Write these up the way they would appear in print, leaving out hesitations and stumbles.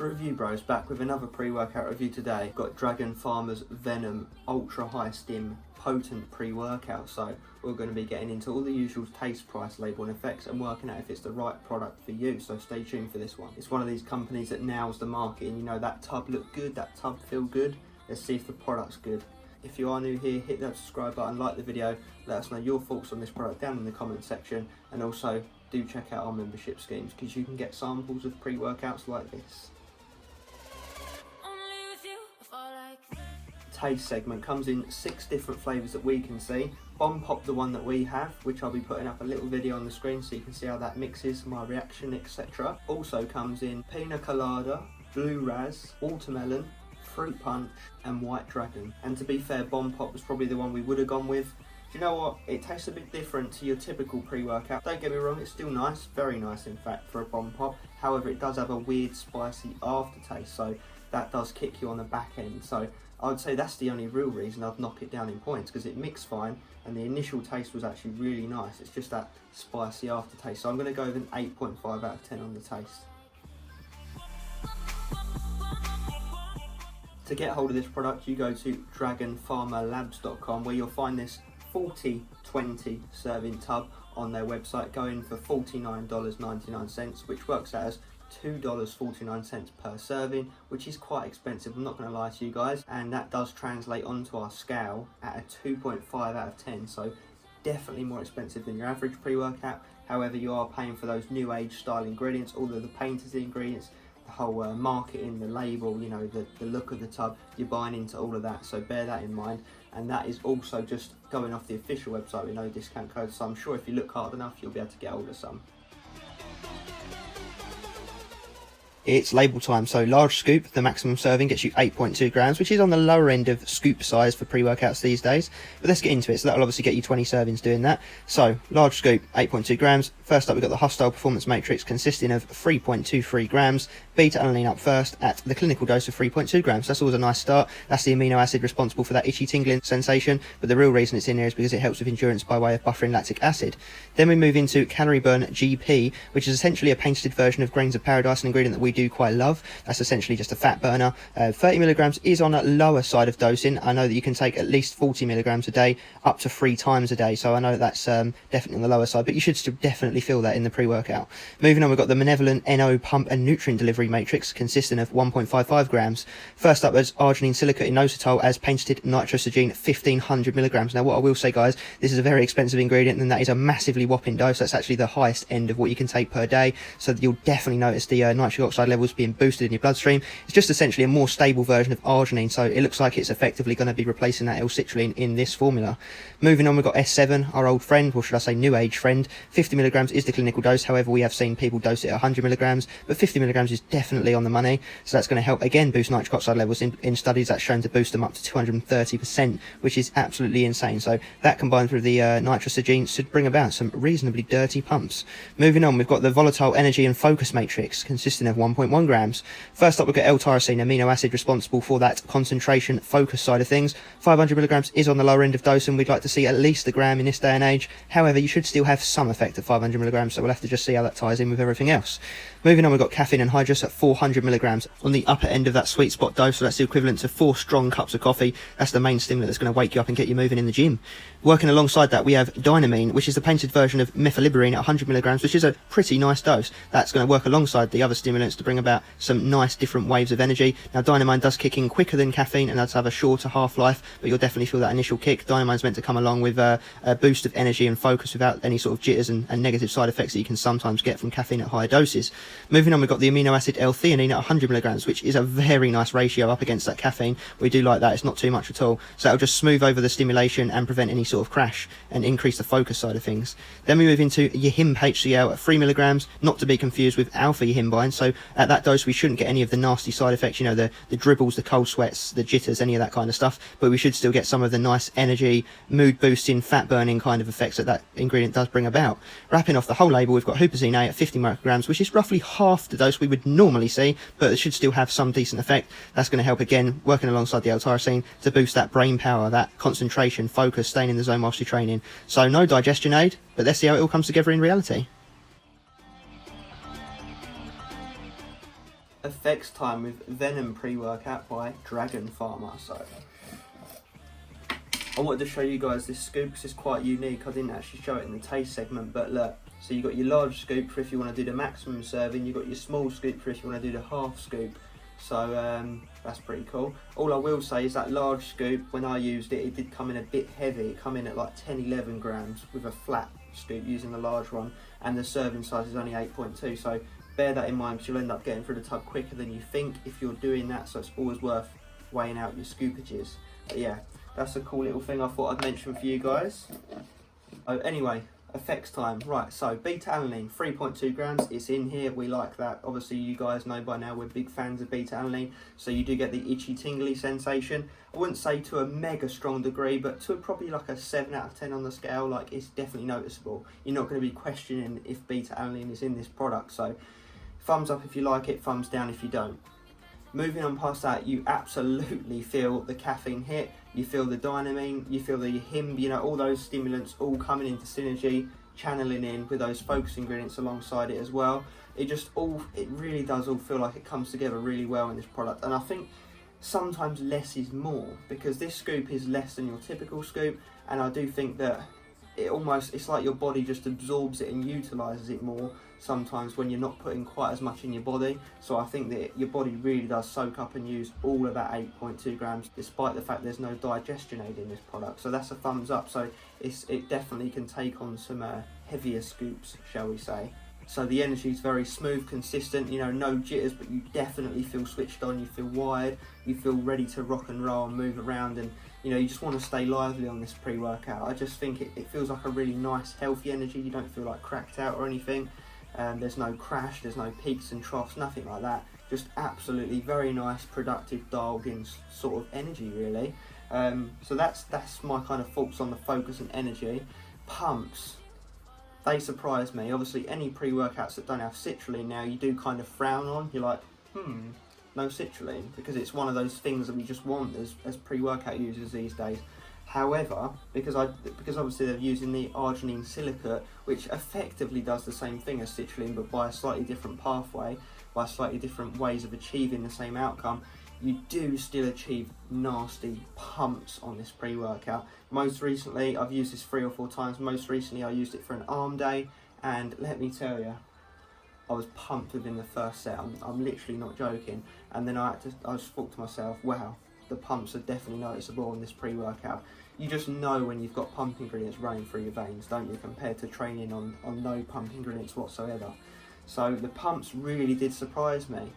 review bros, back with another pre-workout review today. Got Dragon Pharma's Venom Ultra High Stim Potent Pre-Workout. So we're going to be getting into all the usual taste, price, label and effects and working out if it's the right product for you. So stay tuned for this one. It's one of these companies that nails the market, and you know that tub look good, that tub feel good. Let's see if the product's good. If you are new here, hit that subscribe button, like the video, let us know your thoughts on this product down in the comment section, and also do check out our membership schemes because you can get samples of pre-workouts like this. Taste segment comes in 6 different flavours that we can see. Bomb Pop, the one that we have, which I'll be putting up a little video on the screen so you can see how that mixes, my reaction, etc. Also comes in Pina Colada, Blue Raz, Watermelon, Fruit Punch and White Dragon. And to be fair, Bomb Pop was probably the one we would have gone with. Do you know what? It tastes a bit different to your typical pre-workout. Don't get me wrong, it's still nice, very nice in fact for a Bomb Pop. However, it does have a weird spicy aftertaste, so that does kick you on the back end. So I would say that's the only real reason I'd knock it down in points, because it mixed fine and the initial taste was actually really nice. It's just that spicy aftertaste. So I'm going to go with an 8.5 out of 10 on the taste. To get hold of this product, you go to dragonpharmalabs.com, where you'll find this 40/20 serving tub on their website, going for $49.99, which works out as $2.49 per serving, which is quite expensive, I'm not going to lie to you guys, and that does translate onto our scale at a 2.5 out of 10, so definitely more expensive than your average pre-workout. However, you are paying for those new age style ingredients, all of the painted ingredients, the whole marketing, the label, you know, the look of the tub, you're buying into all of that, so bear that in mind. And that is also just going off the official website with no discount code, so I'm sure if you look hard enough you'll be able to get hold of some. It's label time. So large scoop, the maximum serving gets you 8.2 grams, which is on the lower end of scoop size for pre-workouts these days. But let's get into it. So that'll obviously get you 20 servings doing that. So large scoop, 8.2 grams. First up, we've got the Hostile Performance Matrix consisting of 3.23 grams. Beta-alanine up first at the clinical dose of 3.2 grams. That's always a nice start. That's the amino acid responsible for that itchy tingling sensation. But the real reason it's in here is because it helps with endurance by way of buffering lactic acid. Then we move into Calorie Burn GP, which is essentially a painted version of Grains of Paradise, an ingredient that we do quite love. That's essentially just a fat burner. 30 milligrams is on a lower side of dosing. I know that you can take at least 40 milligrams a day, up to 3 times a day. So I know that's definitely on the lower side, but you should still definitely feel that in the pre-workout. Moving on, we've got the Benevolent NO Pump and Nutrient Delivery Matrix consisting of 1.55 grams. First up was arginine silicate inositol as painted nitrosogene, 1500 milligrams. Now what I will say, guys, this is a very expensive ingredient, and that is a massively whopping dose. That's actually the highest end of what you can take per day, so you'll definitely notice the nitric oxide levels being boosted in your bloodstream. It's just essentially a more stable version of arginine, so it looks like it's effectively going to be replacing that L-citrulline in this formula. Moving on, we've got S7, our old friend, or should I say new age friend. 50 milligrams is the clinical dose. However, we have seen people dose it at 100 milligrams, but 50 milligrams is definitely on the money. So that's going to help again boost nitric oxide levels in studies. That's shown to boost them up to 230%, which is absolutely insane. So that combined with the nitrosogene should bring about some reasonably dirty pumps. Moving on, we've got the Volatile Energy and Focus Matrix consisting of 1.1 grams. First up, we've got L-tyrosine, amino acid responsible for that concentration focus side of things. 500 milligrams is on the lower end of dose, and we'd like to see at least a gram in this day and age. However, you should still have some effect at 500 milligrams, so we'll have to just see how that ties in with everything else. Moving on, we've got caffeine anhydrous at 400 milligrams on the upper end of that sweet spot dose, so that's the equivalent to 4 strong cups of coffee. That's the main stimulant that's going to wake you up and get you moving in the gym. Working alongside that, we have dynamine, which is the painted version of methylliberine at 100 milligrams, which is a pretty nice dose. That's going to work alongside the other stimulants to bring about some nice different waves of energy. Now, dynamine does kick in quicker than caffeine and does have a shorter half-life, but you'll definitely feel that initial kick. Dynamine's meant to come along with a boost of energy and focus without any sort of jitters and negative side effects that you can sometimes get from caffeine at higher doses. Moving on, we've got the amino acid L-theanine at 100 milligrams, which is a very nice ratio up against that caffeine. We do like that. It's not too much at all. So that'll just smooth over the stimulation and prevent any sort of crash and increase the focus side of things. Then we move into Yahim HCl at 3 milligrams, not to be confused with alpha yihimbine. So at that dose, we shouldn't get any of the nasty side effects, you know, the dribbles, the cold sweats, the jitters, any of that kind of stuff, but we should still get some of the nice energy, mood boosting, fat burning kind of effects that ingredient does bring about. Wrapping off the whole label, we've got Huperzine A at 50 micrograms, which is roughly half the dose we would normally see, but it should still have some decent effect. That's going to help again, working alongside the L-tyrosine, to boost that brain power, that concentration, focus, staying in the zone whilst you're training. So no digestion aid, but let's see how it all comes together in reality. effects time with Venom pre-workout by Pharma. So I wanted to show you guys this scoop because it's quite unique. I didn't actually show it in the taste segment, but look, so you've got your large scoop for if you want to do the maximum serving, you've got your small scoop for if you want to do the half scoop. So that's pretty cool. All I will say is that large scoop, when I used it, it did come in a bit heavy. It come in at like 10-11 grams with a flat scoop using the large one, and the serving size is only 8.2. So bear that in mind, because you'll end up getting through the tub quicker than you think if you're doing that. So it's always worth weighing out your scoopages. But yeah, that's a cool little thing I thought I'd mention for you guys. Oh, anyway, effects time. Right, so beta-alanine, 3.2 grams. It's in here. We like that. Obviously, you guys know by now we're big fans of beta-alanine, so you do get the itchy, tingly sensation. I wouldn't say to a mega strong degree, but to probably like a 7 out of 10 on the scale. Like, it's definitely noticeable. You're not going to be questioning if beta-alanine is in this product. So, thumbs up if you like it, thumbs down if you don't. Moving on past that, you absolutely feel the caffeine hit, you feel the dynamine, you feel the HIMB, you know, all those stimulants all coming into synergy, channeling in with those focus ingredients alongside it as well. It really does all feel like it comes together really well in this product. And I think sometimes less is more, because this scoop is less than your typical scoop, and I do think that it's like your body just absorbs it and utilises it more sometimes when you're not putting quite as much in your body. So I think that your body really does soak up and use all of that 8.2 grams, despite the fact there's no digestion aid in this product. So that's a thumbs up. So it definitely can take on some heavier scoops, shall we say. So the energy is very smooth, consistent, you know, no jitters, but you definitely feel switched on, you feel wired, you feel ready to rock and roll and move around, and you know, you just want to stay lively on this pre-workout. I just think it feels like a really nice, healthy energy. You don't feel like cracked out or anything. There's no crash, there's no peaks and troughs, nothing like that. Just absolutely very nice, productive, dialed in sort of energy, really. So that's my kind of thoughts on the focus and energy. Pumps, they surprise me. Obviously, any pre-workouts that don't have citrulline now, you do kind of frown on. You're like, no citrulline, because it's one of those things that we just want as pre-workout users these days. However, because obviously they're using the arginine silicate, which effectively does the same thing as citrulline, but by a slightly different pathway, by slightly different ways of achieving the same outcome, you do still achieve nasty pumps on this pre-workout. Most recently, I've used this 3 or 4 times. Most recently, I used it for an arm day, and let me tell you, I was pumped within the first set. I'm literally not joking. And then I just thought to myself, wow, the pumps are definitely noticeable on this pre-workout. You just know when you've got pump ingredients running through your veins, don't you, compared to training on no pump ingredients whatsoever. So the pumps really did surprise me.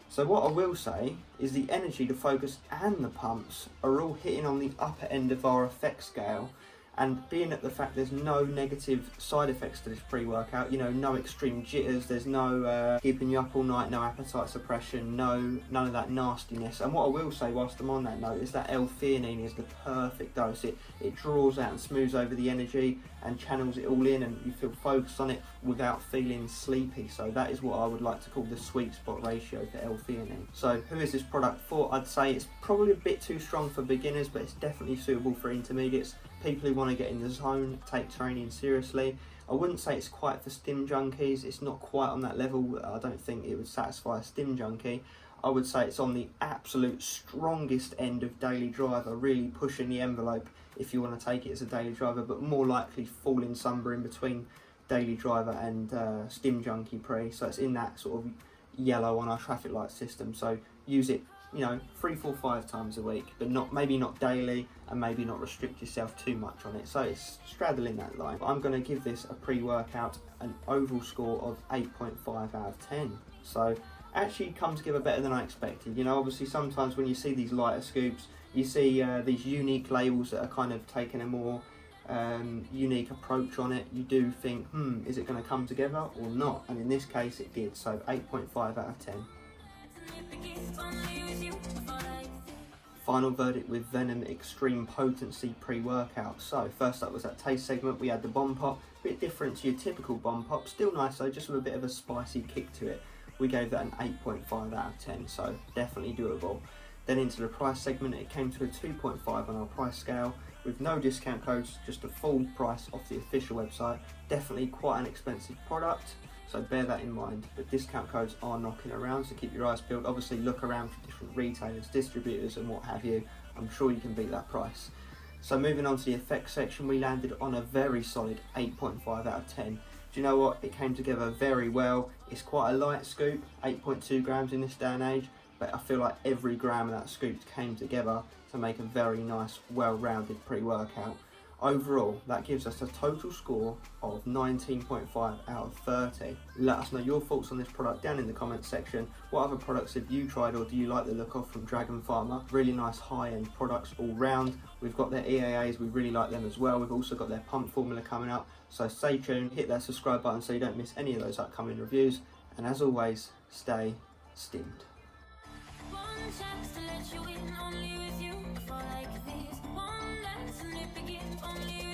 So what I will say is the energy, the focus and the pumps are all hitting on the upper end of our effect scale, and being at the fact there's no negative side effects to this pre-workout, you know, no extreme jitters, there's no keeping you up all night, no appetite suppression, none of that nastiness. And what I will say whilst I'm on that note is that L-theanine is the perfect dose. It draws out and smooths over the energy and channels it all in, and you feel focused on it without feeling sleepy. So that is what I would like to call the sweet spot ratio for L-theanine. So who is this product for? I'd say it's probably a bit too strong for beginners, but it's definitely suitable for intermediates, people who want to get in the zone, take training seriously. I wouldn't say it's quite for stim junkies. It's not quite on that level. I don't think it would satisfy a stim junkie. I would say it's on the absolute strongest end of daily driver, really pushing the envelope if you want to take it as a daily driver, but more likely falling somewhere in between daily driver and stim junkie pre. So it's in that sort of yellow on our traffic light system. So use it, you know, 3, 4, 5 times a week, but maybe not daily, and maybe not restrict yourself too much on it. So it's straddling that line. I'm going to give this a pre-workout an overall score of 8.5 out of 10. So actually come together better than I expected. You know, obviously sometimes when you see these lighter scoops, you see these unique labels that are kind of taking a more unique approach on it. You do think, is it going to come together or not? And in this case it did. So 8.5 out of 10. Final verdict with Venom Extreme Potency pre-workout. So first up was that taste segment. We had the bomb pop, a bit different to your typical bomb pop, still nice though, just with a bit of a spicy kick to it. We gave that an 8.5 out of 10, so definitely doable. Then into the price segment, it came to a 2.5 on our price scale, with no discount codes, just a full price off the official website. Definitely quite an expensive product. so bear that in mind. But discount codes are knocking around, so keep your eyes peeled. Obviously look around for different retailers, distributors and what have you. I'm sure you can beat that price. So moving on to the effects section, we landed on a very solid 8.5 out of 10. Do you know what? It came together very well. It's quite a light scoop, 8.2 grams in this day and age, but I feel like every gram of that scoop came together to make a very nice, well-rounded pre-workout. Overall, that gives us a total score of 19.5 out of 30. Let us know your thoughts on this product down in the comments section. What other products have you tried or do you like the look of from Dragon Pharma? Really nice high-end products all round. We've got their EAAs, we really like them as well. We've also got their pump formula coming up. So stay tuned, hit that subscribe button so you don't miss any of those upcoming reviews. And as always, stay stimmed. One chance to let you in, only with you. Fall like this. One lesson it begins, only